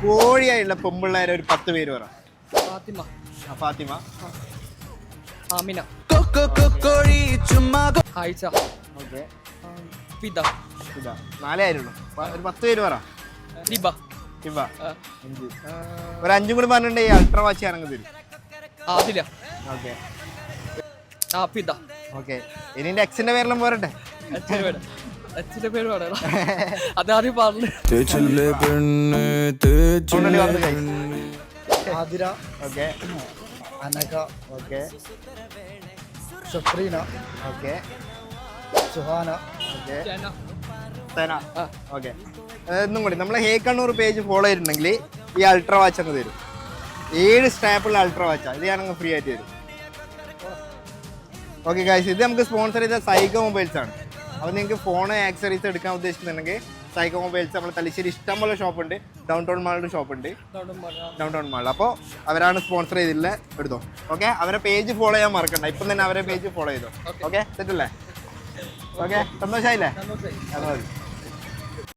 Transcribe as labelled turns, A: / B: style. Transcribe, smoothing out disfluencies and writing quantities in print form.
A: കോഴിയായുള്ള പെമ്പിള്ളേരെ ഒരു 10 പേര് പറ.
B: ഫാത്തിമ,
A: ഫാത്തിമ,
B: ആമിന, ആയിഷ,
A: ഓക്കെ,
B: ഫിദ,
A: ഇതാ 4 ആയിരുള്ളൂ. ഒരു 10 പേര് പറ.
B: ലിബ,
A: ഇവ 5. ഒരു 5 കൂടി പറഞ്ഞിട്ടുണ്ടെങ്കിൽ അൾട്രാ വാച്ച് ഞാനങ്ങ് തരും.
B: ആദില,
A: ഓക്കെ
B: ഫിദ.
A: ഓക്കെ, ഇനി എൻ്റെ എക്സിന്റെ പേരെല്ലാം പോരട്ടെ.
B: അച്ഛൻ്റെ പേര് പറയണം, അതാദ്യം പറഞ്ഞു.
C: Athira,
A: okay,
C: Anaka,
A: okay,
C: Safreena,
A: okay,
C: Suhana,
A: okay, Sana. Okay, ഒന്നും കൂടി നമ്മളെ ഹേ കണ്ണൂർ പേജ് ഫോളോ ചെയ്തിട്ടുണ്ടെങ്കിൽ ഈ അൾട്രാ വാച്ച് അങ്ങ് തരും. 7 സ്റ്റാപ്പുള്ള അൾട്രാ വാച്ചാണ്. ഇത് ഞാനങ്ങ് ഫ്രീ ആയിട്ട് തരും. ഓക്കെ ഗൈസ്, ഇത് നമുക്ക് സ്പോൺസർ ചെയ്ത സൈക്കോ മൊബൈൽസ് ആണ്. അപ്പോൾ നിങ്ങൾക്ക് ഫോൺ ആക്സറീസ് എടുക്കാൻ ഉദ്ദേശിക്കുന്നുണ്ടെങ്കിൽ സൈക്കോ മൊബൈൽസ് നമ്മൾ തലശ്ശേരി ഇഷ്ടംപോലെ ഷോപ്പുണ്ട്. ഡൗൺ ടൗൺ മാളിൽ ഷോപ്പുണ്ട്, ഡൗൺ ടൗൺ മാളിൽ. അപ്പോൾ അവരാണ് സ്പോൺസർ ചെയ്തിട്ടുള്ളത്. എടുത്തോ. ഓക്കെ, അവരെ പേജ് ഫോളോ ചെയ്യാൻ മറക്കണ്ട. ഇപ്പം തന്നെ അവരെ പേജ് ഫോളോ ചെയ്തോ. ഓക്കെ, സെറ്റല്ലേ? ഓക്കെ, സന്തോഷമായില്ലേ? അത് മതി.